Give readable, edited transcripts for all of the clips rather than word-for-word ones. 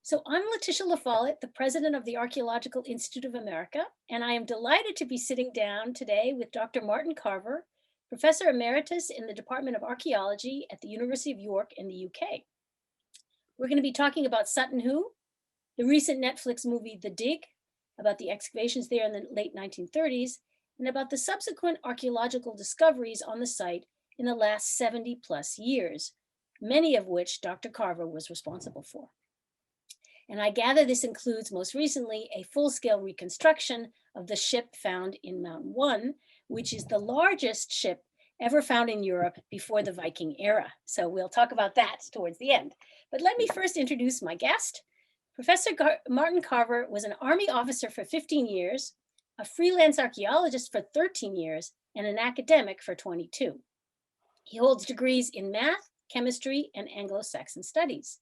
So I'm Laetitia Follette, the president of the Archaeological Institute of America, and I am delighted to be sitting down today with Dr. Martin Carver, professor emeritus in the Department of Archaeology at the University of York in the UK. We're going to be talking about Sutton Hoo, the recent Netflix movie The Dig, about the excavations there in the late 1930s, and about the subsequent archaeological discoveries on the site in the last 70 plus years, many of which Dr. Carver was responsible for. And I gather this includes most recently a full-scale reconstruction of the ship found in Mound 1, which is the largest ship ever found in Europe before the Viking era. So we'll talk about that towards the end. But let me first introduce my guest. Professor Martin Carver was an Army officer for 15 years, a freelance archaeologist for 13 years, and an academic for 22. He holds degrees in math, chemistry, and Anglo-Saxon studies.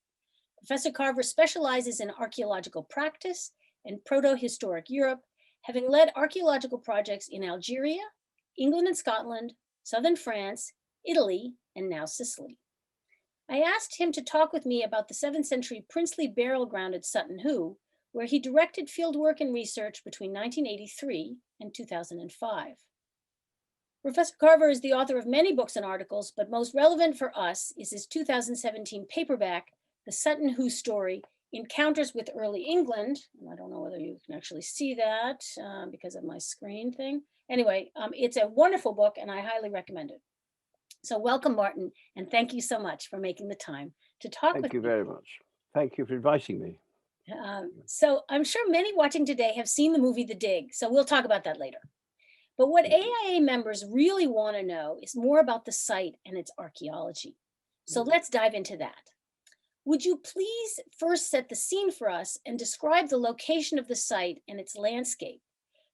Professor Carver specializes in archaeological practice and proto-historic Europe, having led archaeological projects in Algeria, England and Scotland, southern France, Italy, and now Sicily. I asked him to talk with me about the 7th century princely burial ground at Sutton Hoo, where he directed fieldwork and research between 1983 and 2005. Professor Carver is the author of many books and articles, but most relevant for us is his 2017 paperback, The Sutton Hoo Story, Encounters with Early England. I don't know whether you can actually see that because of my screen thing. Anyway, it's a wonderful book and I highly recommend it. So welcome, Martin, and thank you so much for making the time to talk with me. Thank you very much. Thank you for inviting me. So I'm sure many watching today have seen the movie The Dig, so we'll talk about that later. But what AIA members really want to know is more about the site and its archaeology. So let's dive into that. Would you please first set the scene for us and describe the location of the site and its landscape?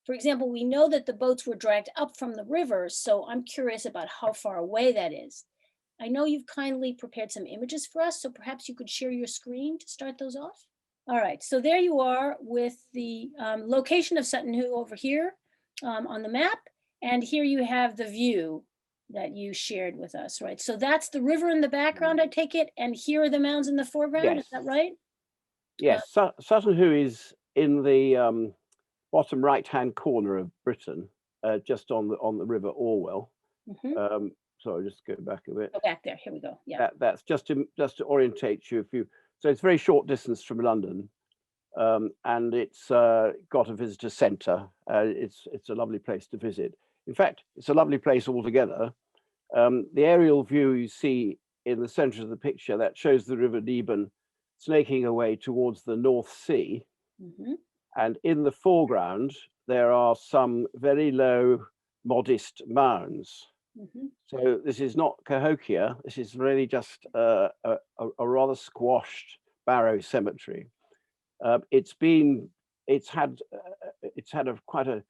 For example, we know that the boats were dragged up from the river, so I'm curious about how far away that is. I know you've kindly prepared some images for us, so perhaps you could share your screen to start those off. All right, so there you are with the location of Sutton Hoo over here on the map, and here you have the view that you shared with us, right? So that's the river in the background, I take it, and here are the mounds in the foreground, Yes. Is that right? Yes, Sutton Hoo is in the bottom right-hand corner of Britain, just on the River Orwell. Sorry, just go back a bit. Go back there, here we go, yeah. That's just to orientate you. So it's a very short distance from London, and it's got a visitor centre. It's a lovely place to visit. In fact, it's a lovely place altogether. The aerial view you see in the center of the picture, that shows the River Deben snaking away towards the North Sea. And in the foreground, there are some very low, modest mounds. So this is not Cahokia. This is really just a rather squashed barrow cemetery. It's had quite a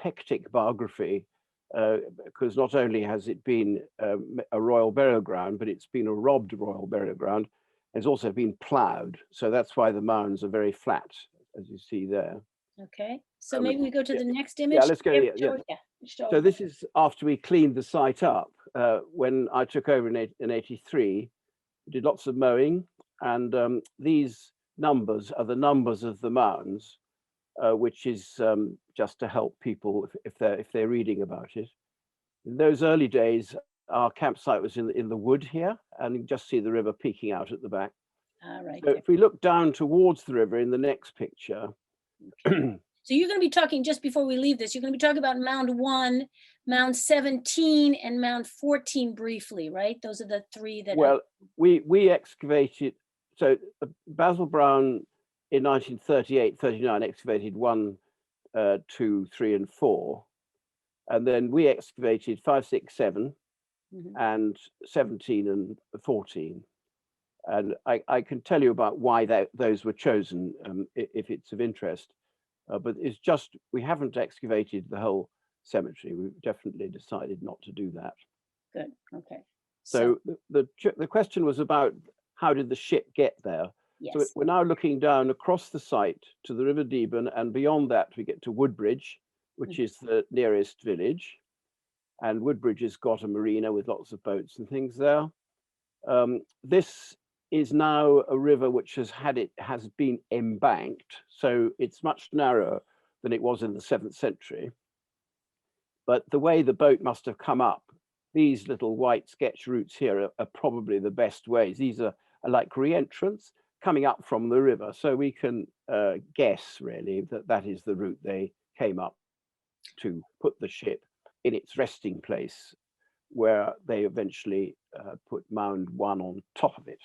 hectic biography, because not only has it been a royal burial ground, but it's been a robbed royal burial ground. It's also been ploughed, so that's why the mounds are very flat, as you see there. Okay, so maybe we go to the next image. Yeah, let's go. So this is after we cleaned the site up. When I took over in '83, we did lots of mowing, and these numbers are the numbers of the mounds, which is just to help people if they're reading about it. In those early days, our campsite was in the wood here, and you can just see the river peeking out at the back. Right. So if we look down towards the river in the next picture. Okay. So you're going to be talking, just before we leave this, you're going to be talking about Mound 1, Mound 17, and Mound 14 briefly, right? Those are the three that... Well, we excavated, so Basil Brown in 1938-39 excavated 1, 2, 3, and 4. And then we excavated 5, 6, 7, and 17 and 14. And I can tell you about why those were chosen, if it's of interest. But it's just, we haven't excavated the whole cemetery. We've definitely decided not to do that. Good, okay. So the question was about how did the ship get there? Yes. So we're now looking down across the site to the River Deben, and beyond that we get to Woodbridge, which is the nearest village. And Woodbridge has got a marina with lots of boats and things there. This is now a river which has been embanked, so it's much narrower than it was in the 7th century. But the way the boat must have come up, these little white sketch routes here are probably the best ways. These are like re-entrants coming up from the river, so we can guess really that that is the route they came up to put the ship in its resting place, where they eventually put mound 1 on top of it.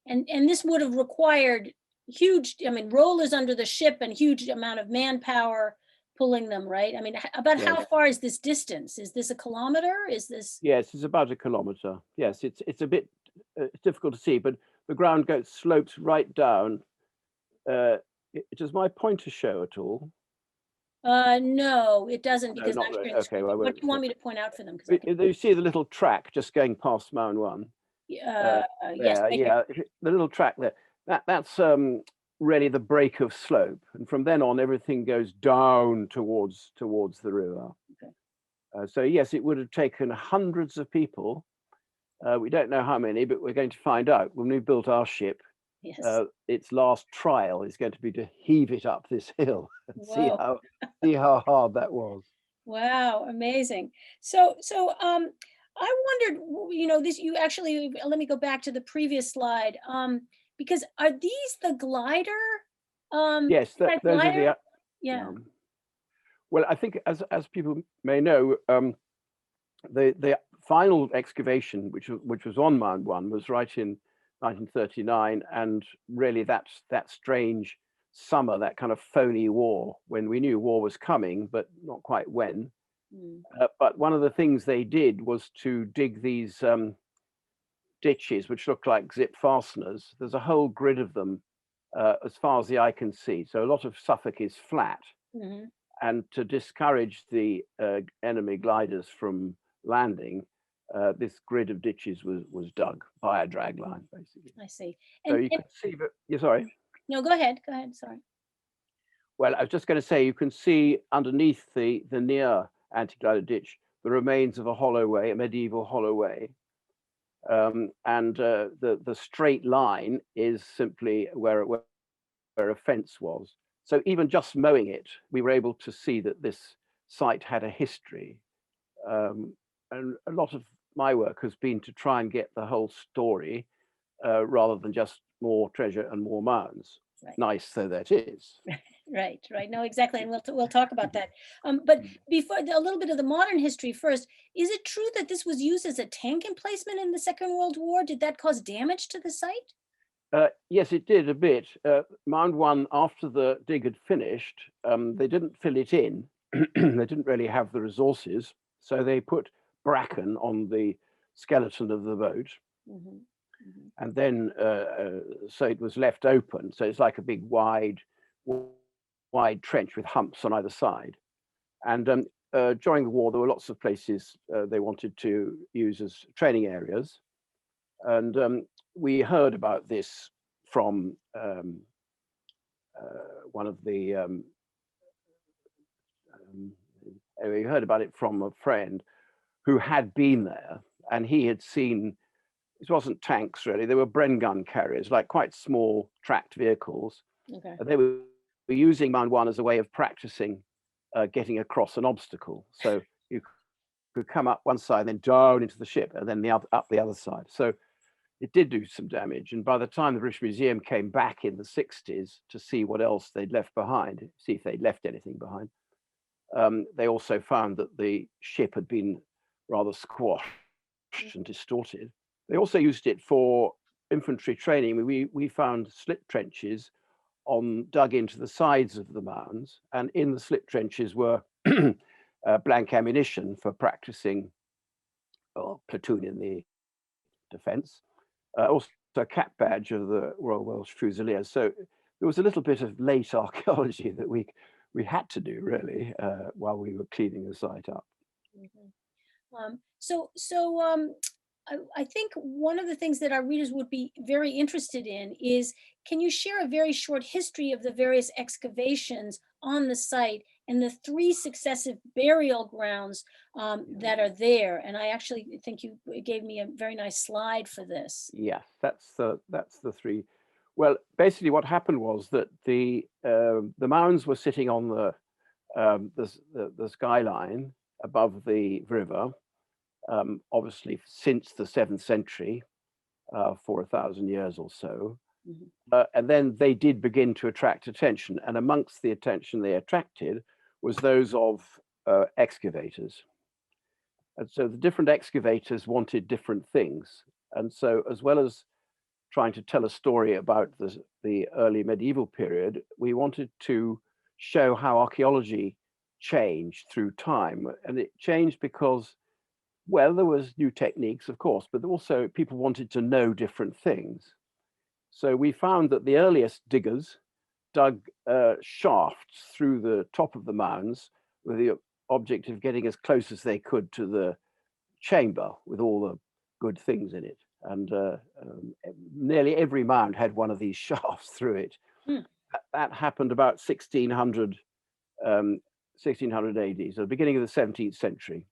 And this would have required huge, I mean, rollers under the ship and huge amount of manpower pulling them, right? I mean, about how Yes. far is this distance? Is this a kilometer? Is this? Yes, it's about a kilometer. Yes, it's a bit difficult to see, but the ground slopes right down. Does my pointer show at all? No, it doesn't, No, because not I'm really. sharing the Okay, screen. well, I What won't. do you want me to point out for them? Because I can, You see the little track just going past mound 1. yes, There, right here. yeah, the little track there. That's really the break of slope, and from then on, everything goes down towards the river. Okay. So yes, it would have taken hundreds of people. We don't know how many, but we're going to find out when we built our ship. Yes. Its last trial is going to be to heave it up this hill and Whoa. see how hard that was. Wow, amazing. So, I wondered, this, you actually, let me go back to the previous slide. Because are these the glider? Yes, That those are glider? the. Yeah. Well, I think as people may know, the final excavation, which was on Mound 1, was right in 1939, and really that strange summer, that kind of phony war, when we knew war was coming, but not quite when. Mm. But one of the things they did was to dig these ditches, which look like zip fasteners. There's a whole grid of them as far as the eye can see. So a lot of Suffolk is flat. Mhm. And to discourage the enemy gliders from landing, this grid of ditches was dug by a drag line, basically. I see. So And, you can see, but yeah, sorry. no, go ahead. Go ahead. Sorry. Well, I was just going to say, you can see underneath the near anti-glider ditch the remains of a holloway, a medieval holloway, and the straight line is simply where a fence was. So even just mowing it, we were able to see that this site had a history. And a lot of my work has been to try and get the whole story rather than just more treasure and more mounds. Right. Nice though that is. Right, right. No, exactly. And we'll talk about that. But before, a little bit of the modern history first. Is it true that this was used as a tank emplacement in the Second World War? Did that cause damage to the site? Yes, it did a bit. Mound 1, after the dig had finished, they didn't fill it in. They didn't really have the resources. So they put bracken on the skeleton of the boat. Mhm, mhm. And then, so it was left open. So it's like a big wide trench with humps on either side. And during the war, there were lots of places they wanted to use as training areas. And we heard about this from one of the, we heard about it from a friend who had been there, and he had seen, it wasn't tanks really, they were Bren gun carriers, like quite small tracked vehicles. Okay. They were using Mound 1 as a way of practicing getting across an obstacle. So you could come up one side, then down into the ship, and then up the other side. So it did do some damage. And by the time the British Museum came back in the 60s to see what else they'd left behind, see if they'd left anything behind, they also found that the ship had been rather squashed and distorted. They also used it for infantry training. We found slip trenches dug into the sides of the mounds, and in the slip trenches were blank ammunition for practicing platoon in the defence. Also a cap badge of the Royal Welsh Fusiliers. So there was a little bit of late archaeology that we had to do really while we were cleaning the site up. Mhm. I think one of the things that our readers would be very interested in is, can you share a very short history of the various excavations on the site and the three successive burial grounds that are there. And I actually think you gave me a very nice slide for this. Yeah, that's the three. Well, basically, what happened was that the mounds were sitting on the skyline above the river, obviously since the 7th century, for 1,000 years or so. Mhm. And then they did begin to attract attention, and amongst the attention they attracted was those of excavators. And so the different excavators wanted different things. And so, as well as trying to tell a story about the early medieval period, we wanted to show how archaeology changed through time. And it changed because, well, there was new techniques, of course, but also people wanted to know different things. So we found that the earliest diggers dug shafts through the top of the mounds with the object of getting as close as they could to the chamber with all the good things in it. And nearly every mound had one of these shafts through it. Hmm. That happened about 1600 AD, so the beginning of the 17th century,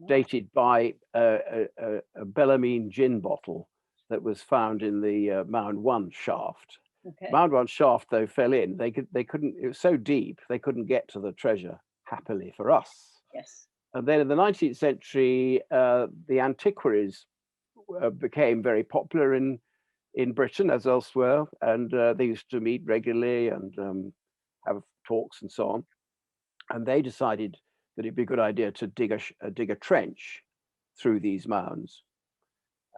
dated by a Bellarmine gin bottle that was found in the Mound 1 shaft. Okay. Mound 1 shaft, though, fell in. They couldn't, it was so deep, they couldn't get to the treasure, happily for us. Yes. And then in the 19th century, the antiquaries became very popular in Britain as elsewhere, and they used to meet regularly and have talks and so on. And they decided that it'd be a good idea to dig a trench through these mounds.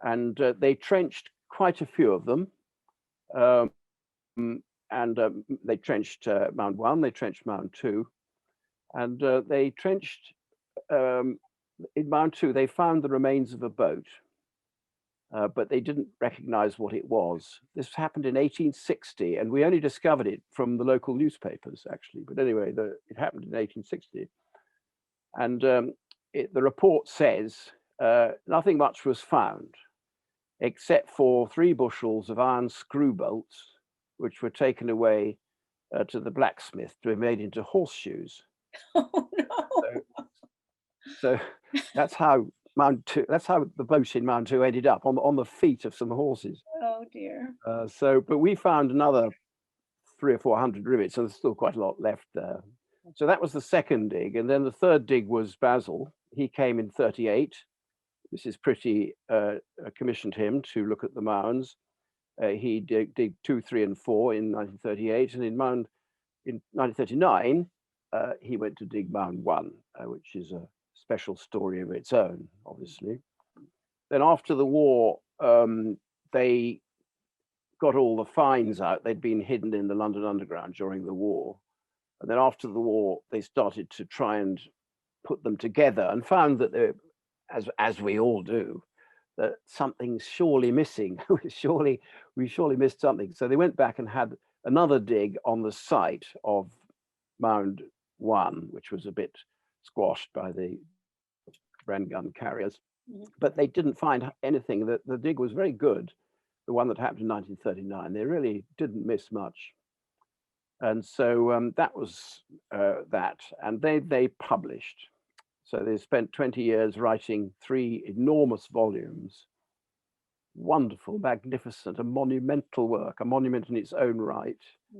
And they trenched quite a few of them. And they trenched Mound 1, they trenched Mound 2, and they trenched in Mound 2, they found the remains of a boat, but they didn't recognize what it was. This happened in 1860, and we only discovered it from the local newspapers, actually. But anyway, it happened in 1860. And the report says nothing much was found, except for 3 bushels of iron screw bolts, which were taken away to the blacksmith to be made into horseshoes. Oh no. So that's how Mound 2. That's how the boat in Mound 2 ended up on the feet of some horses. Oh dear. But we found another 300 or 400 rivets, so there's still quite a lot left there. So that was the second dig, and then the third dig was Basil. He came in 38. Mrs. Pretty commissioned him to look at the mounds. He dig 2, 3, and 4 in 1938, and in 1939 he went to dig Mound 1, which is a special story of its own, obviously. Then after the war, they got all the finds out. They'd been hidden in the London Underground during the war. And then after the war, they started to try and put them together and found that they, as we all do, that something's surely missing. we surely missed something. So they went back and had another dig on the site of Mound 1, which was a bit squashed by the Bren gun carriers. But they didn't find anything. The dig was very good, the one that happened in 1939. They really didn't miss much. And so that was that. And they published. So they spent 20 years writing 3 enormous volumes. Wonderful, magnificent, a monumental work, a monument in its own right.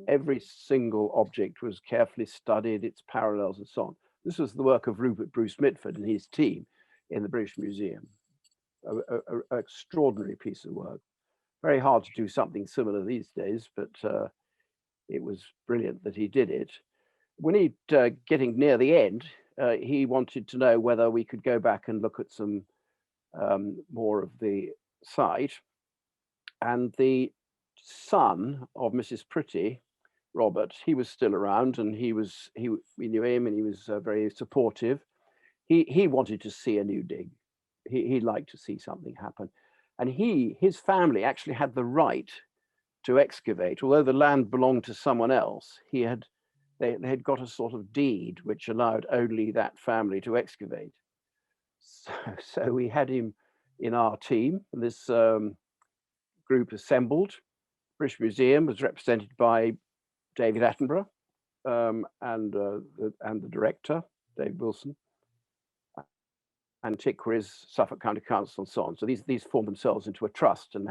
Every single object was carefully studied, its parallels and so on. This was the work of Rupert Bruce Mitford and his team in the British Museum. An extraordinary piece of work. Very hard to do something similar these days, but it was brilliant that he did it. When he getting near the end, he wanted to know whether we could go back and look at some more of the site. And the son of Mrs. Pretty, Robert, he was still around, and we knew him, and he was very supportive. He wanted to see a new dig. He'd like to see something happen. And his family actually had the right to excavate, although the land belonged to someone else. They had got a sort of deed which allowed only that family to excavate. So we had him in our team. This group assembled. British Museum was represented by David Attenborough, and the director, Dave Wilson, Antiquaries, Suffolk County Council, and so on. So these formed themselves into a trust and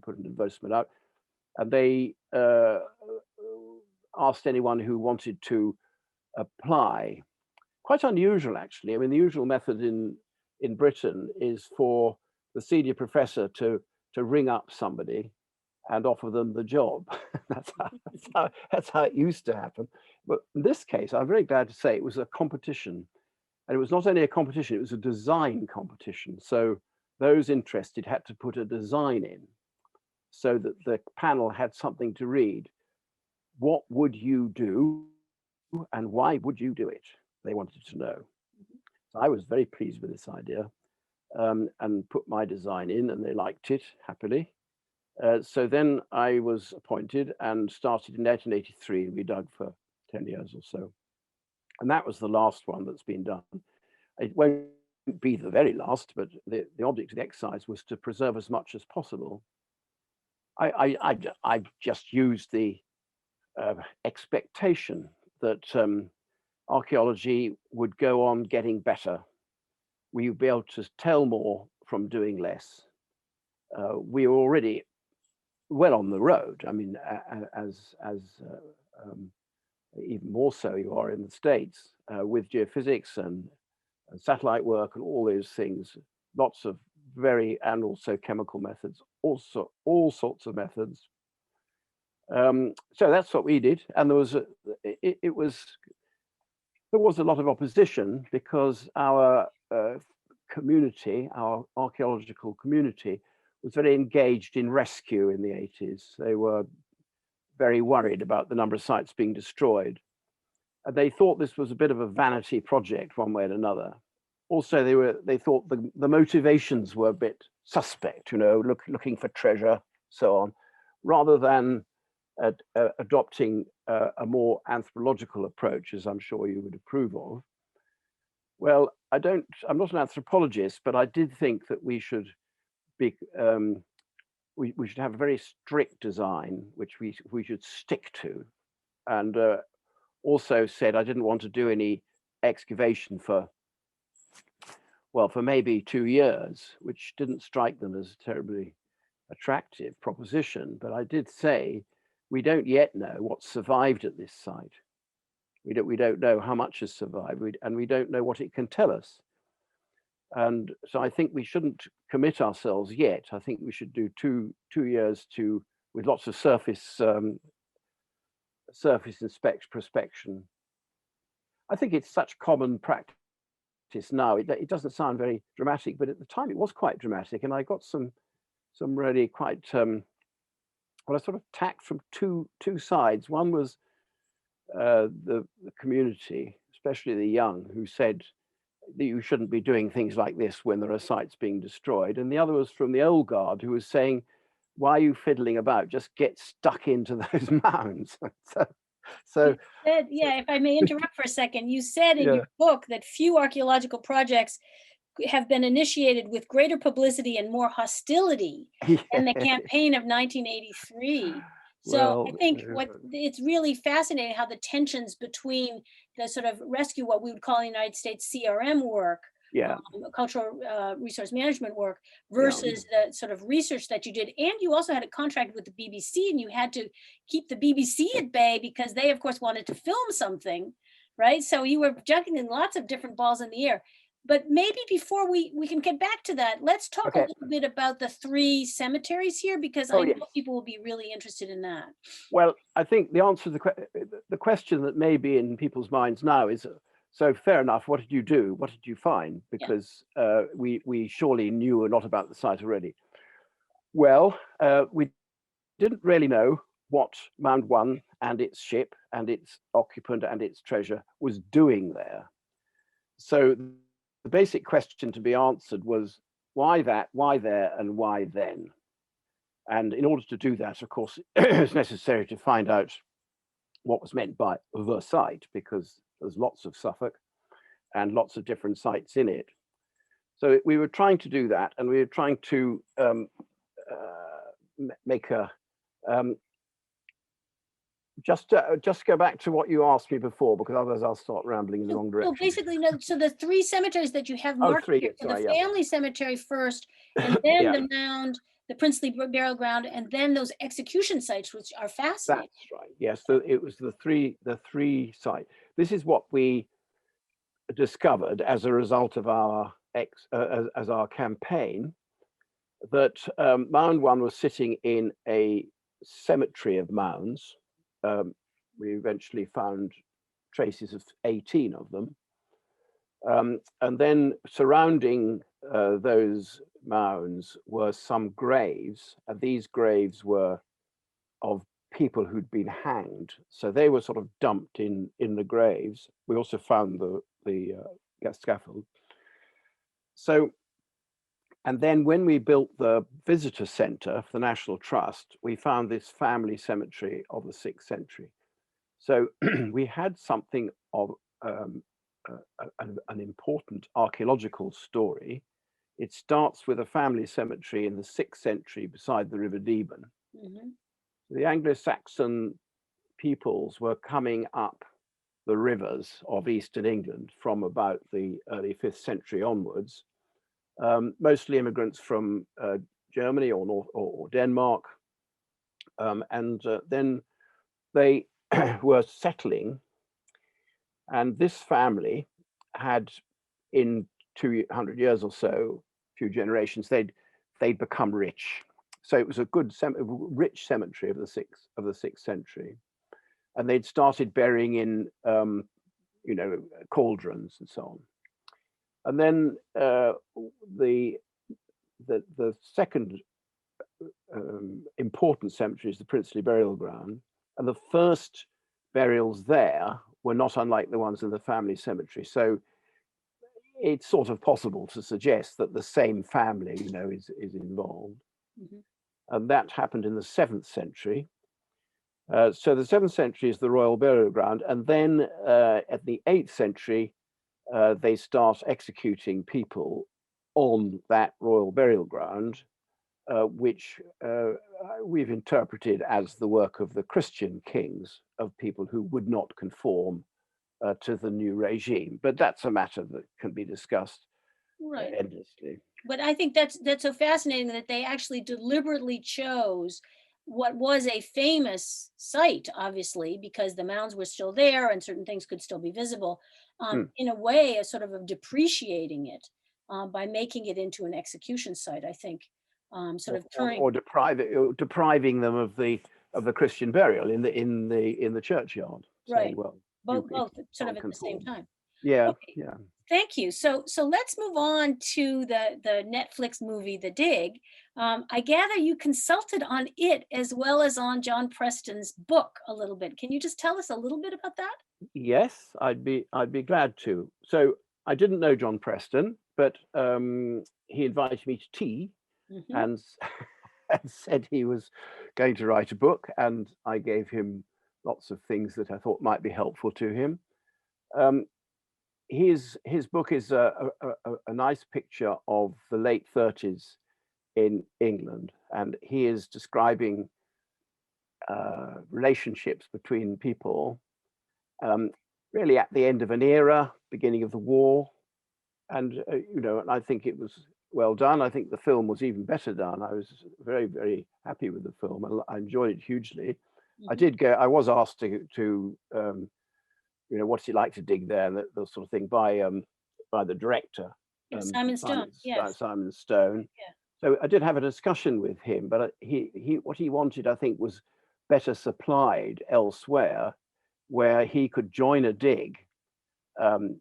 put an advertisement out. And they asked anyone who wanted to apply. Quite unusual, actually. I mean, the usual method in Britain is for the senior professor to ring up somebody and offer them the job. that's how it used to happen. But in this case, I'm very glad to say it was a competition. And it was not only a competition, it was a design competition. So those interested had to put a design in so that the panel had something to read. What would you do and why would you do it? They wanted to know. So I was very pleased with this idea and put my design in, and they liked it happily. So then I was appointed and started in 1983. We dug for 10 years or so. And that was the last one that's been done. It won't be the very last, but the object of the exercise was to preserve as much as possible. I just used the expectation that archaeology would go on getting better. We would be able to tell more from doing less. We were already well on the road. I mean, as even more so you are in the States with geophysics and satellite work and all those things, lots of and also chemical methods, also all sorts of methods. So that's what we did, and there was a lot of opposition because our community, our archaeological community, was very engaged in rescue in the 80s. They were very worried about the number of sites being destroyed. And they thought this was a bit of a vanity project one way and another. Also, they thought the motivations were a bit suspect, you know, looking for treasure, so on, rather than adopting a more anthropological approach, as I'm sure you would approve of. Well, I'm not an anthropologist, but I did think that we should be we should have a very strict design, which we should stick to, and also said I didn't want to do any excavation for maybe 2 years, which didn't strike them as a terribly attractive proposition. But I did say we don't yet know what survived at this site. We don't know how much has survived, and we don't know what it can tell us. And so I think we shouldn't commit ourselves yet. I think we should do two years with lots of surface prospection. I think it's such common practice now. It doesn't sound very dramatic, but at the time it was quite dramatic, and I got some really quite I sort of tacked from two sides. One was the community, especially the young, who said that you shouldn't be doing things like this when there are sites being destroyed. And the other was from the old guard, who was saying, why are you fiddling about? Just get stuck into those mounds. So if I may interrupt for a second, you said in your book that few archaeological projects have been initiated with greater publicity and more hostility than the campaign of 1983. So I think it's really fascinating how the tensions between the sort of rescue, what we would call in the United States CRM work, cultural resource management work, versus the sort of research that you did. And you also had a contract with the BBC, and you had to keep the BBC at bay because they, of course, wanted to film something, right? So you were juggling lots of different balls in the air. But maybe before we can get back to that, let's talk a little bit about the 3 cemeteries here, because I know people will be really interested in that. Well, I think the answer to the question that may be in people's minds now is, so fair enough, what did you do? What did you find? Because we surely knew a lot about the site already. Well, we didn't really know what Mound 1 and its ship and its occupant and its treasure was doing there. So the basic question to be answered was, why that, why there, and why then? And in order to do that, of course, it's necessary to find out what was meant by the site, because there's lots of Suffolk and lots of different sites in it. So we were trying to do that, and we were trying to make just go back to what you asked me before, because otherwise I'll start rambling in the wrong So direction. basically, no, so the three cemeteries that you have Oh, marked three. here, so the Sorry, yeah, family cemetery first, and then yeah, the mound, the princely burial ground, and then those execution sites, which are fascinating. that's right. Yes, it was the three site. This is what we discovered as a result of our as our campaign, that Mound One was sitting in a cemetery of mounds. We eventually found traces of 18 of them. And then surrounding those mounds were some graves, and these graves were of people who'd been hanged. So they were sort of dumped in the graves. We also found the scaffold. So, and then when we built the visitor center for the National Trust, we found this family cemetery of the 6th century. So we had something of an important archaeological story. It starts with a family cemetery in the 6th century beside the River Deben. Mhm. The Anglo-Saxon peoples were coming up the rivers of Eastern England from about the early 5th century onwards, mostly immigrants from Germany or Denmark. And then they were settling, and this family had, in 200 years or so, few generations, they'd become rich. So it was a good, rich cemetery of the 6th century, and they'd started burying in, cauldrons and so on. And then the second important cemetery is the princely burial ground, and the first burials there were not unlike the ones in the family cemetery. So it's sort of possible to suggest that the same family, is involved. Mhm. And that happened in the 7th century. So the 7th century is the royal burial ground, and then at the 8th century, they start executing people on that royal burial ground, which we've interpreted as the work of the Christian kings, of people who would not conform to the new regime. But that's a matter that can be discussed Right. endlessly. But I think that's so fascinating that they actually deliberately chose what was a famous site, obviously, because the mounds were still there and certain things could still be visible, Hmm. in a way, a sort of depreciating it by making it into an execution site. I think, sort Or, of or, turning or depriving them of the Christian burial in the churchyard, saying, right, well, you both people sort of can't at the same conform. time. Yeah, Okay, yeah. thank you. So let's move on to the Netflix movie, The Dig. I gather you consulted on it as well as on John Preston's book a little bit. Can you just tell us a little bit about that? Yes, I'd be glad to. So I didn't know John Preston, but he invited me to tea Hmm. and, and said he was going to write a book, and I gave him lots of things that I thought might be helpful to him. Um, his book is a nice picture of the late 30s in England, and he is describing relationships between people, um, really at the end of an era, beginning of the war, and and I think it was well done. I think the film was even better done. I was very, very happy with the film. I enjoyed it hugely. I Hmm. did go. I was asked to what's it like to dig there, and the sort of thing, by the director, Yeah, Simon Stone. Yes. Simon Stone. Yeah. So I did have a discussion with him, but he what he wanted, I think, was better supplied elsewhere, where he could join a dig.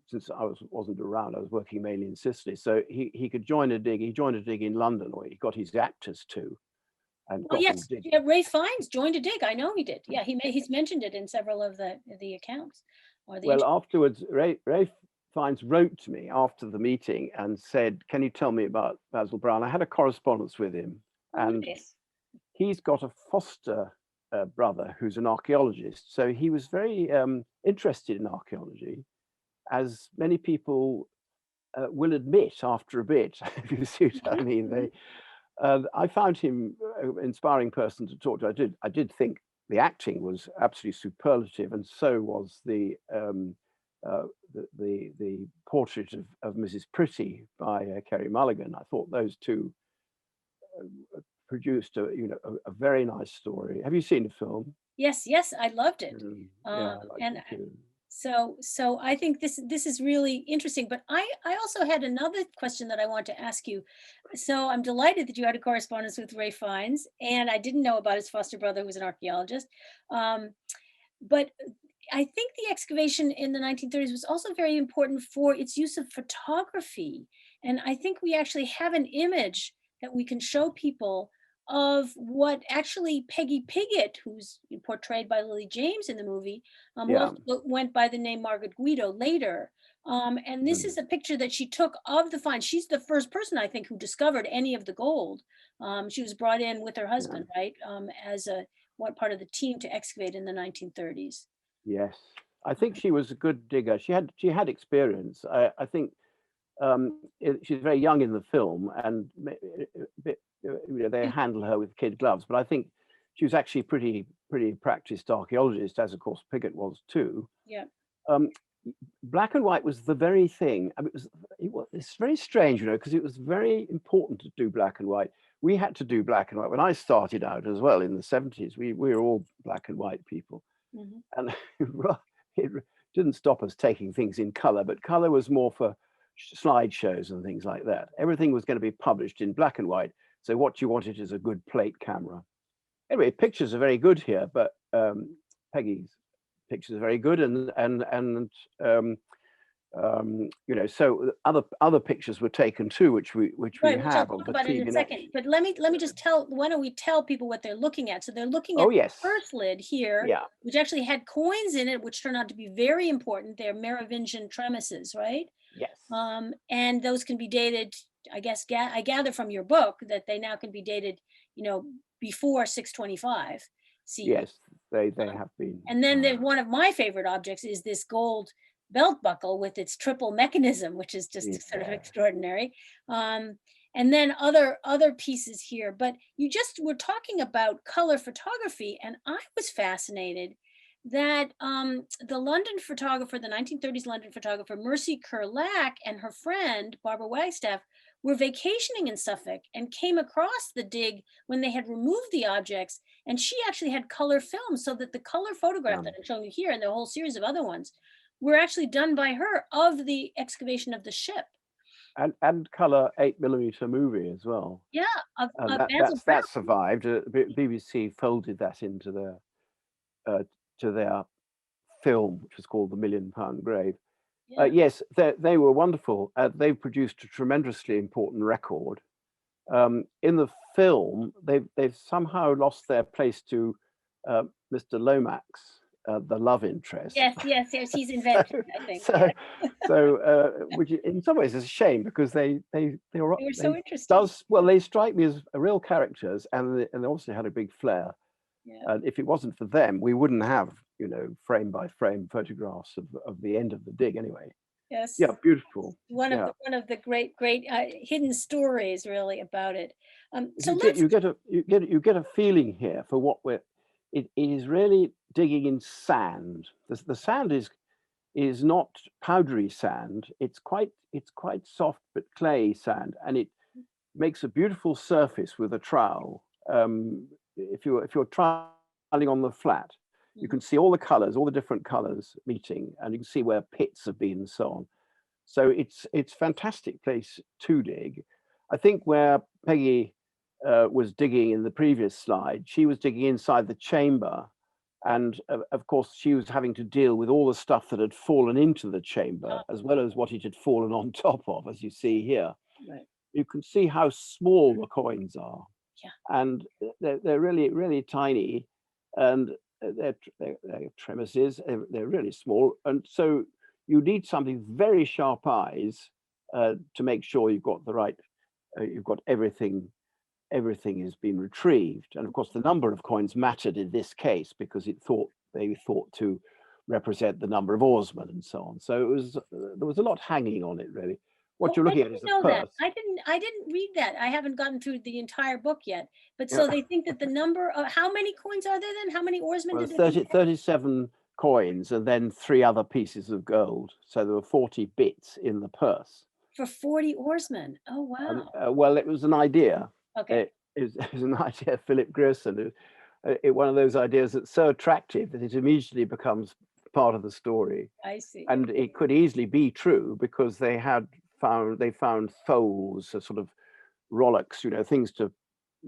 Since wasn't around, I was working mainly in Sicily, so he could join a dig. He joined a dig in London, or he got his actors to, and Well, got them yes. digging. Yeah, Ray Fiennes joined a dig. I know he did. Yeah, he's mentioned it in several of the accounts or the Well, interviews. afterwards, Ray Fiennes wrote to me after the meeting and said, "Can you tell me about Basil Brown?" I had a correspondence with him, Oh, and nice. he's got a foster brother who's an archaeologist. So he was very interested in archaeology, as many people will admit after a bit, if you see what I Mhm, mean. mhm. I found him an inspiring person to talk to. I did think the acting was absolutely superlative, and so was the portrait of Mrs. Pretty by Kerry Mulligan. I thought those two produced a very nice story. Have you seen the film? Yes, yes, I loved it. Yeah, I liked And it too. so I think this is really interesting. But I also had another question that I want to ask you. So I'm delighted that you had a correspondence with Ray Fiennes, and I didn't know about his foster brother who was an archaeologist. Um, but I think the excavation in the 1930s was also very important for its use of photography. And I think we actually have an image that we can show people of what actually Peggy Pigott, who's portrayed by Lily James in the movie, who Yeah. also went by the name Margaret Guido later. And this is Mm, a picture that she took of the find. She's the first person, I think, who discovered any of the gold. She was brought in with her yeah. husband, right, as a one part of the team to excavate in the 1930s. Yes. I think she was a good digger. She had experience. I think she's very young in the film, and a bit, they handle her with kid gloves. But I think she was actually pretty practiced archaeologist, as of course Piggott was too. Yeah. Um, Black and white was the very thing. I mean, it's very strange, because it was very important to do black and white. We had to do black and white when I started out as well in the 70s. We were all black and white people, Mhm. and it didn't stop us taking things in color, but color was more for slideshows and things like that. Everything was going to be published in black and white. So what you wanted is a good plate camera. Anyway, pictures are very good here, but Peggy's pictures are very good, um, so other pictures were taken too, which we Right, which I'll have of talk the about in team a in second. action. But let me just tell why don't we tell people what they're looking at? So they're looking at Oh the yes, first lid here, yeah, which actually had coins in it, which turned out to be very important. They're Merovingian tremisses, right? yes, And those can be dated, I guess, I gather from your book that they now can be dated, before 625 CE. yes. They have been. And then one of my favorite objects is this gold belt buckle with its triple mechanism, which is just sort of Yeah. extraordinary. Um, and then other pieces here. But you just were talking about color photography, and I was fascinated that the London photographer, the 1930s London photographer Mercy Kurlack, and her friend Barbara Wagstaff were vacationing in Suffolk and came across the dig when they had removed the objects, and she actually had color film, so that the color photograph that I'm showing you here and the whole series of other ones were actually done by her of the excavation of the ship. And color 8mm movie as well. Yeah, And of Basil Brown. that survived. BBC folded that into uh, their film, which was called The £1,000,000 Grave. Yeah. Yes, they were wonderful. They've produced a tremendously important record. In the film, they've somehow lost their place to Mr. Lomax, the love interest. Yes, yes, yes. He's invented, I think. so, Yeah. which in some ways is a shame, because they They were so interesting. they strike me as real characters, and they also had a big flair. Yeah. And if it wasn't for them, we wouldn't have frame by frame photographs of the end of the dig anyway. Yes. Yeah, beautiful. One of Yeah, the great hidden stories really about it. So you get let's. you get a feeling here for what it is really digging in sand. The sand is not powdery sand. It's quite soft but clay sand, and it makes a beautiful surface with a trowel. If you're troweling on the flat, you can see all the colors, all the different colors meeting, and you can see where pits have been and so on. So it's fantastic place to dig. I think where Peggy was digging in the previous slide, she was digging inside the chamber, and of course she was having to deal with all the stuff that had fallen into the chamber, as well as what it had fallen on top of, as you see here. Right. You can see how small the coins are. Yeah. And they're really tiny, and they're tremisses. They're really small, and so you need something very sharp eyes to make sure you've got the right, you've got everything has been retrieved. And of course, the number of coins mattered in this case, because they thought to represent the number of oarsmen and so on. So there was a lot hanging on it, really. What Oh, you're I looking at is didn't the know that. purse. I didn't read that. I haven't gotten through the entire book yet. But Yeah. so they think that the number of how many coins are there then? How many oarsmen Well, did they think they had? 37 coins and then 3 other pieces of gold. So there were 40 bits in the purse. For 40 oarsmen. Oh, And wow. well, it was an idea. Okay. It was an idea of Philip Grierson. One of those ideas that's so attractive that it immediately becomes part of the story. I see. And it could easily be true because they found foals, sort of rowlocks, things to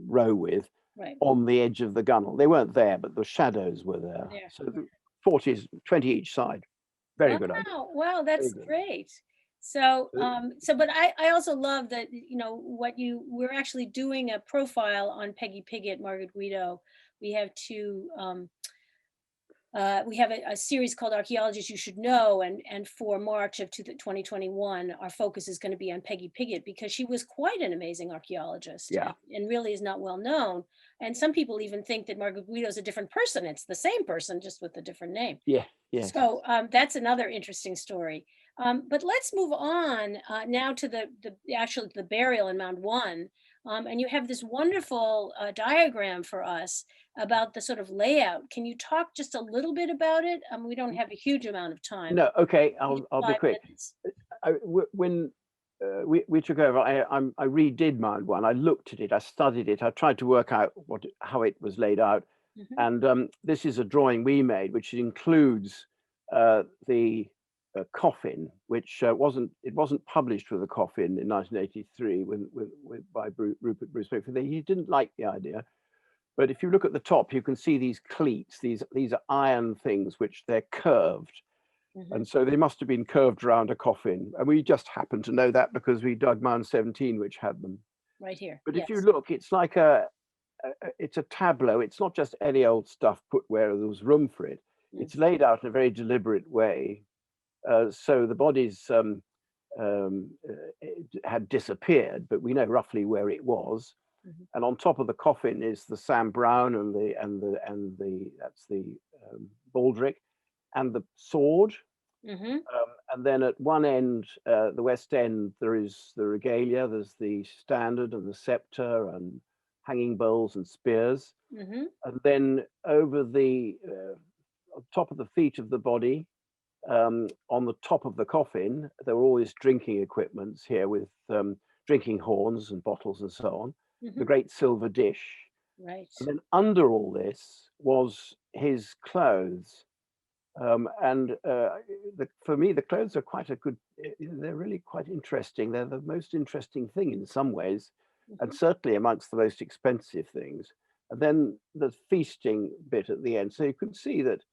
row with, Right. on the edge of the gunwale. They weren't there, but the shadows were there. There. So the 40s, 20 each side. Very good idea. Wow. Wow, Very that's good. great. So, Uh, but I also love that, we're actually doing a profile on Peggy Pigott, Margaret Guido. We have two, we have a series called Archaeologists You Should Know, and for March of 2021, our focus is going to be on Peggy Pigott because she was quite an amazing archaeologist Yeah. and really is not well known. And some people even think that Margaret Guido is a different person. It's the same person, just with a different name. Yeah. Yes. So that's another interesting story. But let's move on now to actually the burial in Mound One. And you have this wonderful diagram for us about the sort of layout. Can you talk just a little bit about it? We don't have a huge amount of time. No. Okay. Maybe I'll be quick. 5 minutes. When we took over, I redid Mound One. I looked at it. I studied it. I tried to work out how it was laid out. Mhm. And this is a drawing we made, which includes the coffin, which wasn't published with a coffin in 1983 by Rupert Bruce Pickford. He didn't like the idea. But if you look at the top, you can see these cleats. These are iron things, which they're curved. Mhm. And so they must have been curved around a coffin. And we just happen to know that because we dug Mound 17, which had them. Right here. But if you Yes. look, it's like it's a tableau. It's not just any old stuff put where there was room for it. Mm. It's laid out in a very deliberate way. So the bodies had disappeared, but we know roughly where it was. Mhm. And on top of the coffin is the Sam Brown and that's the baldric and the sword. Mhm. And then at one end, the west end, there is the regalia. There's the standard and the scepter and hanging bowls and spears. Mhm. And then over the top of the feet of the body, on the top of the coffin, there were always drinking equipments here with drinking horns and bottles and so on. The Mhm. great silver dish. Right. And then under all this was his clothes. For me, the clothes are they're really quite interesting. They're the most interesting thing in some ways, and Mhm. certainly amongst the most expensive things. And then the feasting bit at the end. So you can see that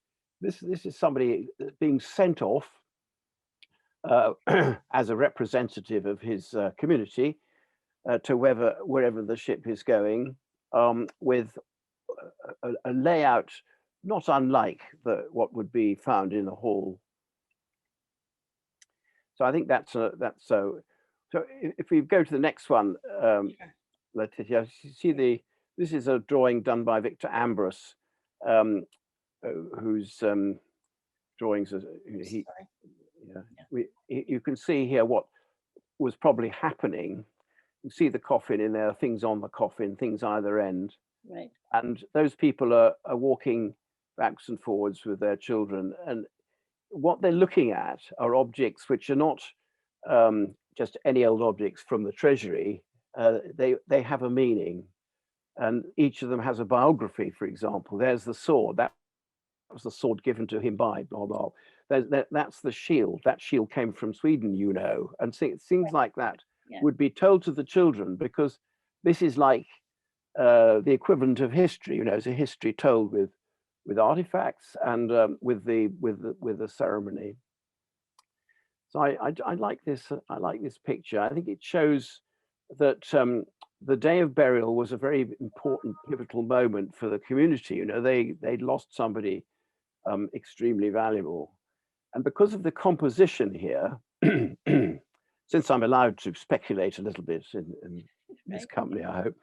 this is somebody being sent off as a representative of his community to wherever the ship is going, with a layout not unlike what would be found in a hall. So I think that's so. So if we go to the next one, Sure. Laetitia, you see this is a drawing done by Victor Ambrose, whose drawings are, Oops, he sorry. Yeah. you can see here what was probably happening. You see the coffin in there, things on the coffin, things either end. Right. And those people are walking backs and forwards with their children. And what they're looking at are objects which are not just any old objects from the treasury. They have a meaning. And each of them has a biography, for example. There's the sword. That was the sword given to him by blah, blah. That's the shield. That shield came from Sweden, And things like that Yeah. would be told to the children because this is like the equivalent of history. It's a history told with artifacts and with the ceremony. So I like this. I like this picture. I think it shows that the day of burial was a very important, pivotal moment for the community. They'd lost somebody extremely valuable, and because of the composition here, since I'm allowed to speculate a little bit in this Right. company, I hope.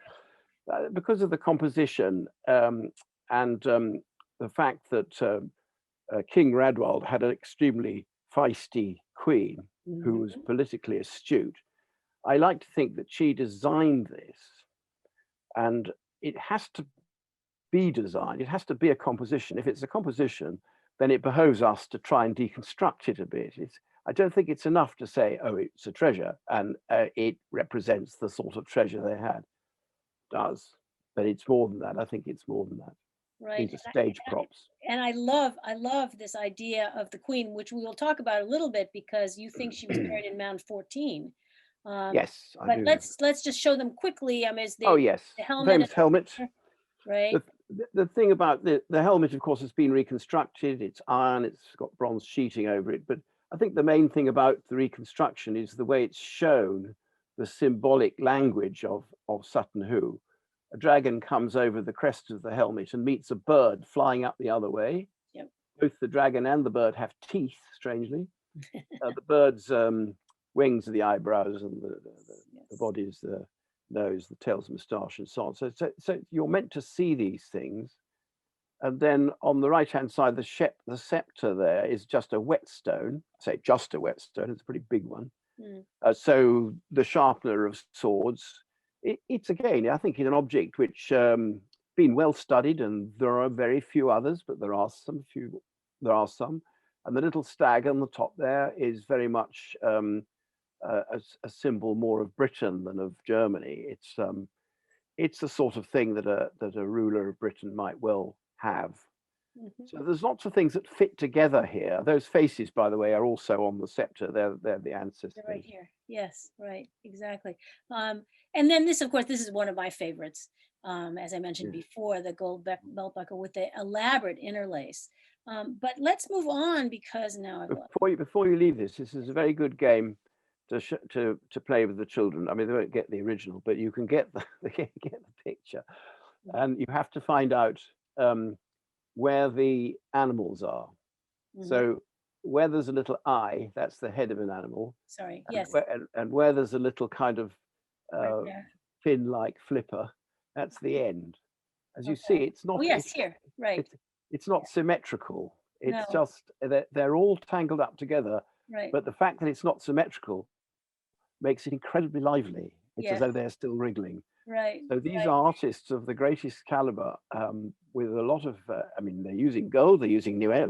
Because of the composition and the fact that King Radwald had an extremely feisty queen who was politically astute. I like to think that she designed this, and it has to be designed. It has to be a composition. If it's a composition, then it behoves us to try and deconstruct it a bit. I don't think it's enough to say, oh, it's a treasure and it represents the sort of treasure they had. It does, but it's more than that. I think it's more than that. Right. These are stage props. And I love this idea of the queen, which we will talk about a little bit because you think she was buried in mound 14. Yes, I But do. let's just show them quickly. I mean, is Oh yes, the helmet, famous helmet. right? The thing about the helmet, of course, has been reconstructed. It's iron, it's got bronze sheeting over it. But I think the main thing about the reconstruction is the way it's shown the symbolic language of Sutton Hoo. A dragon comes over the crest of the helmet and meets a bird flying up the other way. Yep. Both the dragon and the bird have teeth, strangely. The bird's wings are the eyebrows, and the body is the nose, the tail's moustache, and so on. So you're meant to see these things. And then on the right-hand side, the scepter there is just a whetstone. I say just a whetstone, it's a pretty big one. So the sharpener of swords, it's again, I think, an object which been well studied, and there are very few others, but there are some. And the little stag on the top there is very much a symbol more of Britain than of Germany. It's the sort of thing that a ruler of Britain might well have. So there's lots of things that fit together here. Those faces, by the way, are also on the scepter. They're the ancestors. They're right here. Yes, right, exactly. And then this, of course, this is one of my favorites. As I mentioned before, the gold belt buckle with the elaborate interlace. But let's move on because now before you leave this is a very good game to play with the children. I mean, they won't get the original, but you can get the picture, and you have to find out where the animals are. So where there's a little eye, that's the head of an animal. Sorry, yes. And where there's a little kind of fin-like flipper, that's the end. As you see, it's not. Oh yes, here, right. It's not symmetrical. It's just they're all tangled up together. Right. But the fact that it's not symmetrical makes it incredibly lively. It's as though they're still wriggling. Right. So these are artists of the greatest caliber, with a lot of. I mean, they're using gold. They're using Niello.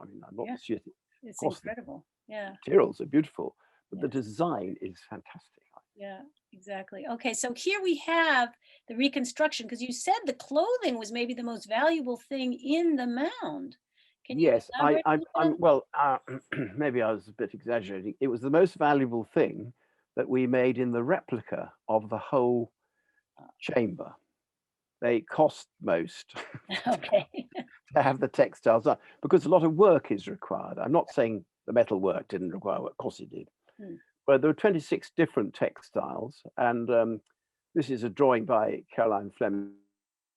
I mean, I'm not disputing. It's incredible. Yeah. Materials are beautiful, but the design is fantastic. Yeah, exactly. Okay, so here we have the reconstruction, because you said the clothing was maybe the most valuable thing in the mound. Can you elaborate a little? Well, maybe I was a bit exaggerating. It was the most valuable thing that we made in the replica of the whole chamber. They cost most Okay. to have the textiles done, because a lot of work is required. I'm not saying the metal work didn't require work, of course it did. But there were 26 different textiles, and this is a drawing by Caroline Fleming,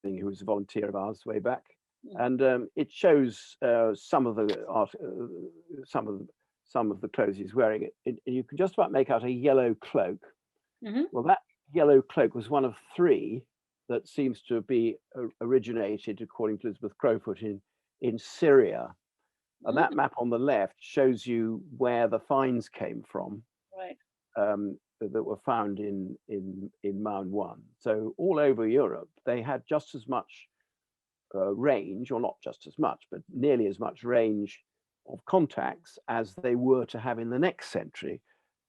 who was a volunteer of ours way back, and it shows some of the art, some of the clothes he's wearing. You can just about make out a yellow cloak. Well, that yellow cloak was one of 3 that seems to be originated, according to Elizabeth Crowfoot, in Syria. And that map on the left shows you where the finds came from. Right. That were found in Mound 1. So all over Europe, they had just as much range, or not just as much, but nearly as much range of contacts as they were to have in the next century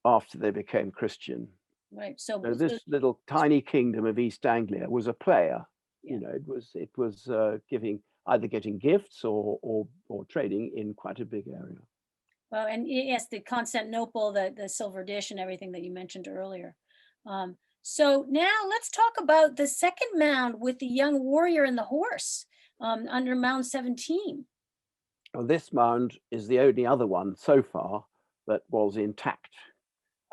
after they became Christian. Right. So this little tiny kingdom of East Anglia was a player. You know, it was either getting gifts or trading in quite a big area. Well, and yes, the Constantinople, the silver dish and everything that you mentioned earlier. So now let's talk about the second mound with the young warrior and the horse under mound 17. Well, this mound is the only other one so far that was intact,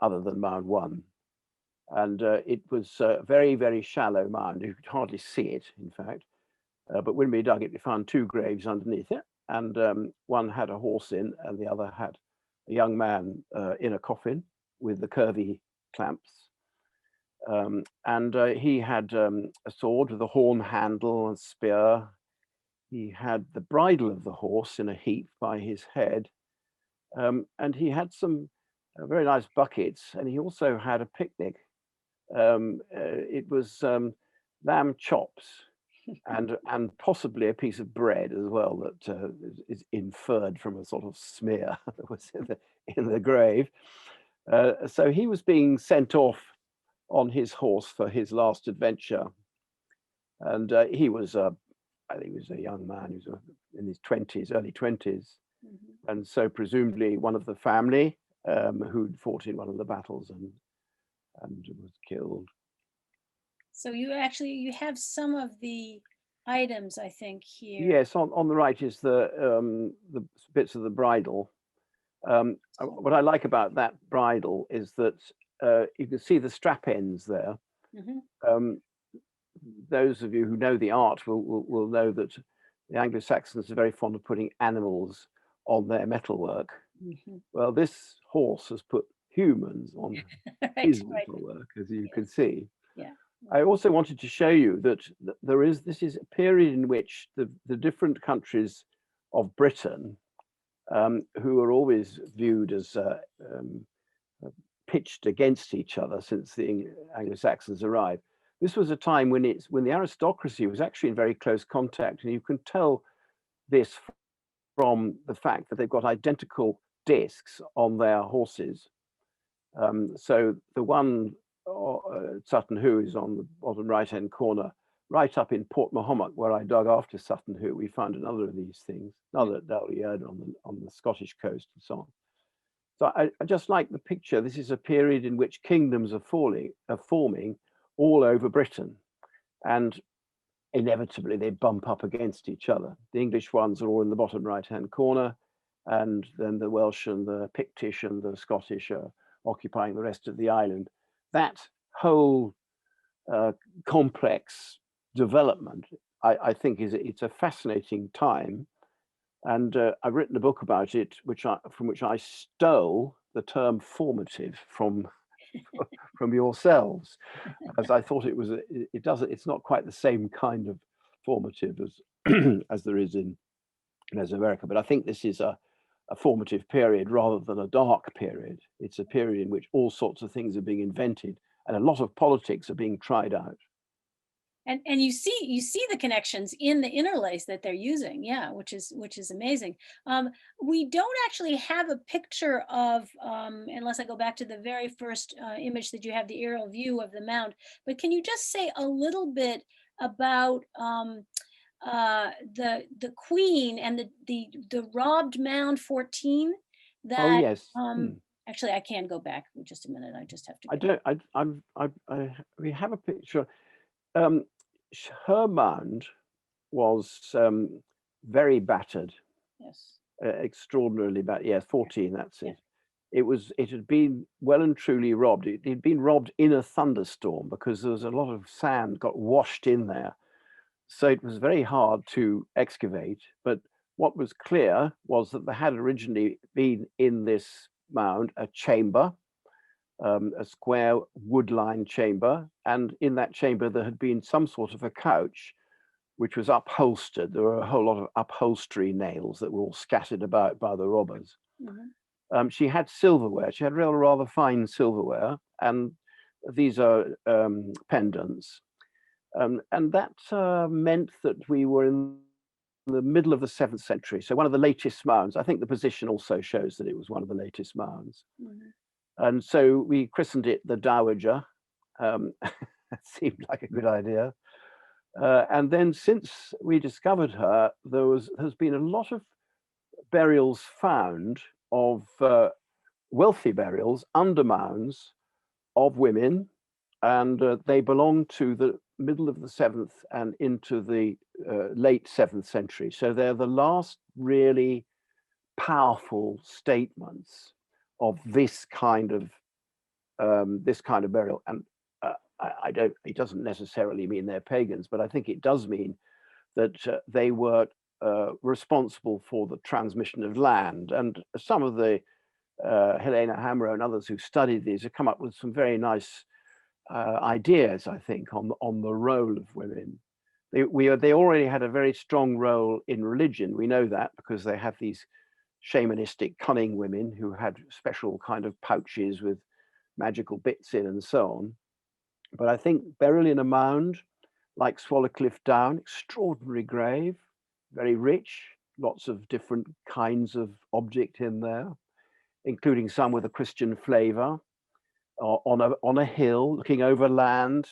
other than mound 1. And it was a very, very shallow mound. You could hardly see it, in fact. But when we dug it, we found 2 graves underneath it. And one had a horse in, and the other had a young man in a coffin with the curvy clamps. And he had a sword with a horn handle and spear. He had the bridle of the horse in a heap by his head. And he had some very nice buckets, and he also had a picnic. It was lamb chops and possibly a piece of bread as well that is inferred from a sort of smear that was in the grave. So he was being sent off on his horse for his last adventure, and he was I think he was a young man. He was in his 20s, early 20s, and so presumably one of the family who'd fought in one of the battles and was killed. So you have some of the items, I think, here. Yes, on the right is the bits of the bridle. What I like about that bridle is that you can see the strap ends there. Um, those of you who know the art will know that the Anglo-Saxons are very fond of putting animals on their metalwork. Well, this horse has put humans on his metalwork, as you can see. Yeah. I also wanted to show you that this is a period in which the different countries of Britain, who are always viewed as pitched against each other since the Anglo-Saxons arrived. This was a time when the aristocracy was actually in very close contact, and you can tell this from the fact that they've got identical discs on their horses. So the one Sutton Hoo is on the bottom right-hand corner, right up in Port Mahomet, where I dug after Sutton Hoo. We found another of these things, another Dalyard on the Scottish coast and so on. So I just like the picture. This is a period in which kingdoms are forming all over Britain, and inevitably they bump up against each other. The English ones are all in the bottom right-hand corner, and then the Welsh and the Pictish and the Scottish are occupying the rest of the island. That whole complex development, I think, it's a fascinating time. And I've written a book about it, from which I stole the term formative from yourselves, as I thought it's not quite the same kind of formative as as there is in Mesoamerica, but I think this is a formative period rather than a dark period. It's a period in which all sorts of things are being invented and a lot of politics are being tried out. And you see the connections in the interlace that they're using, yeah, which is amazing. We don't actually have a picture of, unless I go back to the very first image that you have, the aerial view of the mound. But can you just say a little bit about the Queen and the robbed mound 14? Oh That yes. actually I can go back just a minute. I just have to. I don't. We have a picture. Her mound was very battered. Yes. Extraordinarily bad. Yes, 14. That's it. It had been well and truly robbed. It had been robbed in a thunderstorm because there was a lot of sand got washed in there. So it was very hard to excavate. But what was clear was that there had originally been in this mound a chamber, a square wood-lined chamber, and in that chamber there had been some sort of a couch which was upholstered. There were a whole lot of upholstery nails that were all scattered about by the robbers. She had silverware. She had rather fine silverware, and these are pendants. And that meant that we were in the middle of the 7th century. So one of the latest mounds. I think the position also shows that it was one of the latest mounds. And so we christened it the Dowager. That seemed like a good idea. And then since we discovered her, has been a lot of burials found of wealthy burials under mounds of women, and they belong to the middle of the 7th and into the late 7th century. So they're the last really powerful statements of this kind of burial. And it doesn't necessarily mean they're pagans, but I think it does mean that they were responsible for the transmission of land. And some of the Helena Hamro and others who studied these have come up with some very nice ideas, I think, on the role of women. They already had a very strong role in religion. We know that because they have these shamanistic, cunning women who had special kind of pouches with magical bits in and so on. But I think burial in a mound, like Swallow Cliff Down, extraordinary grave, very rich, lots of different kinds of object in there, including some with a Christian flavor, on a hill looking over land.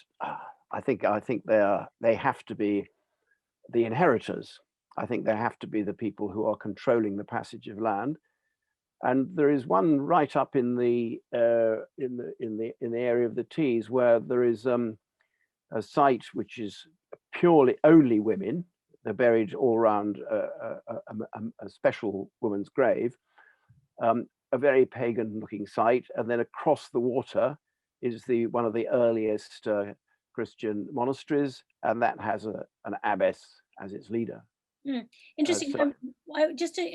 I think they have to be the inheritors. I think they have to be the people who are controlling the passage of land. And there is one right up in the area of the Tees where there is a site which is purely only women. They're buried all around a special woman's grave, a very pagan-looking site, and then across the water is one of the earliest Christian monasteries, and that has an abbess as its leader. Interesting. So,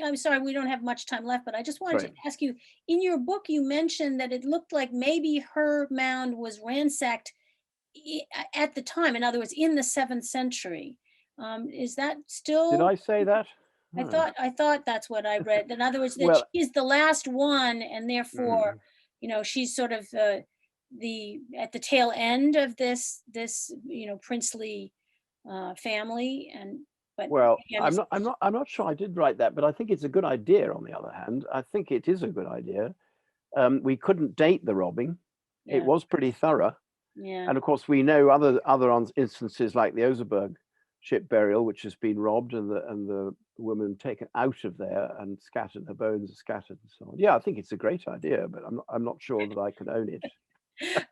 I'm sorry, we don't have much time left, but I just wanted to right. ask you, in your book, you mentioned that it looked like maybe her mound was ransacked at the time, in other words, in the 7th century. Is that still? Did I say that? I thought that's what I read. In other words, that Well, she is the last one, and therefore, mm, she's sort of the at the tail end of this princely family. well, Maybe I'm I'm not sure I did write that, but I think it's a good idea. On the other hand, I think it is a good idea. We couldn't date the robbing; it yeah, was pretty thorough, yeah. and of course, we know other instances like the Oseberg ship burial, which has been robbed, and the woman taken out of there and scattered, her bones are scattered, and so on. Yeah, I think it's a great idea, but I'm not sure that I can own it.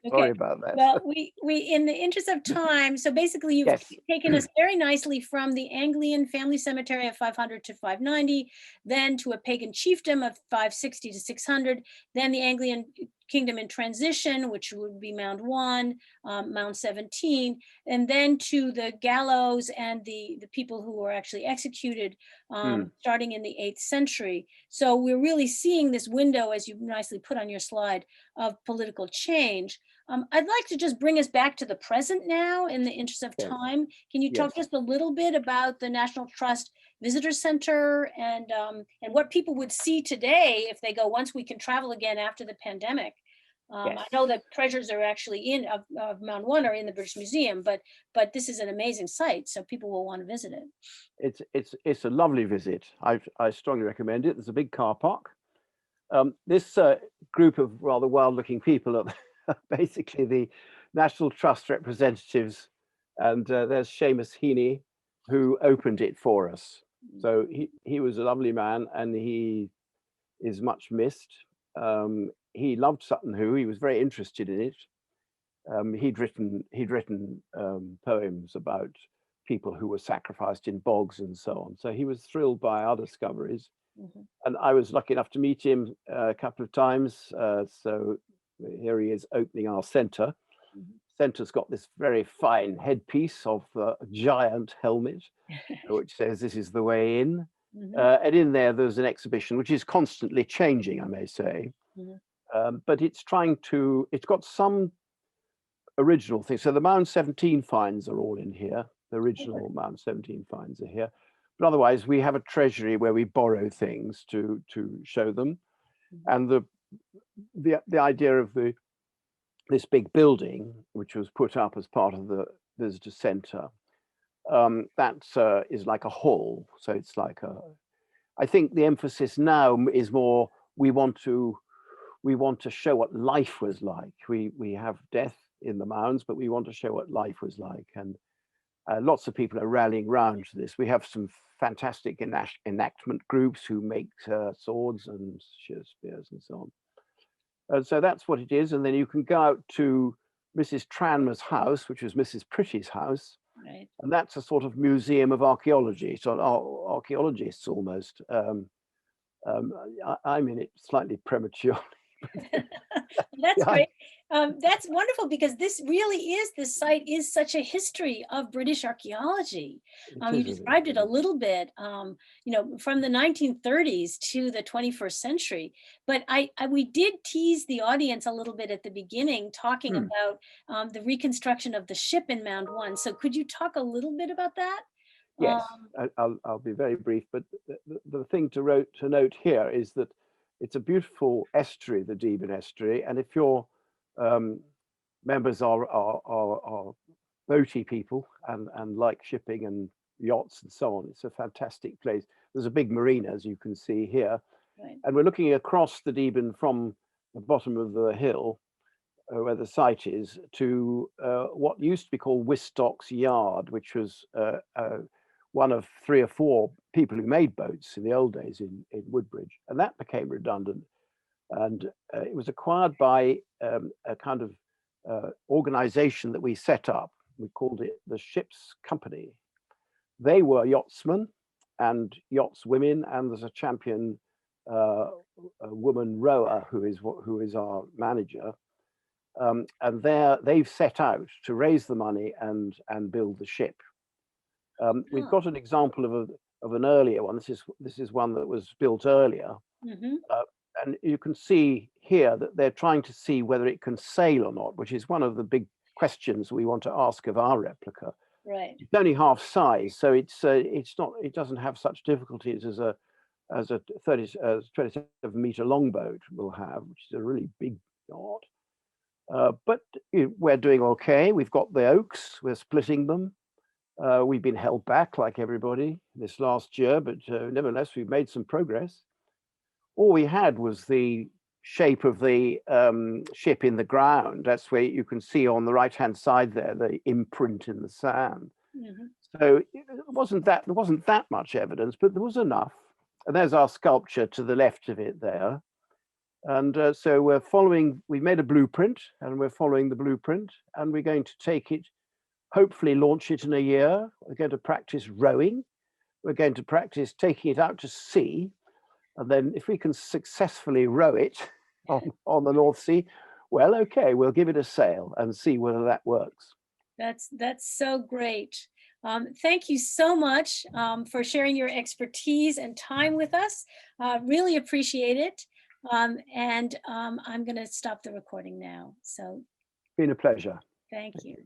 Sorry Okay. about that. Well, we in the interest of time, so basically you've Yes. taken us very nicely from the Anglian family cemetery of 500 to 590, then to a pagan chiefdom of 560 to 600, then the Anglian kingdom in transition, which would be Mound 1, Mound 17, and then to the gallows and the people who were actually executed starting in the 8th century. So we're really seeing this window, as you nicely put on your slide, of political change. I'd like to just bring us back to the present now in the interest of Okay. time. Can you talk Yes. just a little bit about the National Trust Visitor Center and what people would see today if they go, once we can travel again after the pandemic? Yes. I know that treasures are actually of Mound 1 are in the British Museum, but this is an amazing site, so people will want to visit it. It's a lovely visit. I strongly recommend it. There's a big car park. This group of rather wild-looking people are basically the National Trust representatives, and there's Seamus Heaney, who opened it for us. So he was a lovely man, and he is much missed. He loved Sutton Hoo. He was very interested in it. He'd written poems about people who were sacrificed in bogs and so on. So he was thrilled by our discoveries. And I was lucky enough to meet him a couple of times. So here he is opening our center. Center's got this very fine headpiece of a giant helmet, which says this is the way in. And in there's an exhibition which is constantly changing, I may say. But it's got some original things. So the Mound 17 finds are all in here. The original Mound 17 finds are here. But otherwise, we have a treasury where we borrow things to show them. And the idea of this big building, which was put up as part of the visitor center, that is like a hall. So it's like I think the emphasis now is more, we want to show what life was like. We have death in the mounds, but we want to show what life was like. And lots of people are rallying round to this. We have some fantastic enactment groups who make swords and spears and so on. And so that's what it is. And then you can go out to Mrs. Tranmer's house, which was Mrs. Pretty's house. Right. And that's a sort of museum of archaeology. So archaeologists almost. I'm in it slightly prematurely. That's great. That's wonderful, because this site is such a history of British archaeology. You described it a little bit, from the 1930s to the 21st century. But we did tease the audience a little bit at the beginning, talking about the reconstruction of the ship in Mound 1. So could you talk a little bit about that? Yes, I'll be very brief, but the thing to note here is that it's a beautiful estuary, the Deben estuary, and if your members are boaty people and like shipping and yachts and so on, it's a fantastic place. There's a big marina, as you can see here, Right. and we're looking across the Deben from the bottom of the hill where the site is to what used to be called Wistock's Yard, which was one of 3 or 4 people who made boats in the old days in Woodbridge, and that became redundant. And it was acquired by a kind of organization that we set up. We called it the Ships Company. They were yachtsmen and yachtswomen, and there's a champion a woman rower who is our manager. And they've set out to raise the money and build the ship. We've got an example of an earlier one. This is one that was built earlier, and you can see here that they're trying to see whether it can sail or not, which is one of the big questions we want to ask of our replica. Right. It's only half size, so it's not. It doesn't have such difficulties as a 27-meter longboat will have, which is a really big yacht. But we're doing okay. We've got the oaks. We're splitting them. We've been held back like everybody this last year, but nevertheless, we've made some progress. All we had was the shape of the ship in the ground. That's where you can see on the right-hand side there, the imprint in the sand. So there wasn't that much evidence, but there was enough. And there's our sculpture to the left of it there. And so we've made a blueprint, and we're following the blueprint, and we're going to take it, hopefully launch it in a year. We're going to practice rowing. We're going to practice taking it out to sea. And then if we can successfully row it on the North Sea, well, okay, we'll give it a sail and see whether that works. That's so great. Thank you so much for sharing your expertise and time with us. Really appreciate it. And I'm going to stop the recording now. So, Been a pleasure. thank you.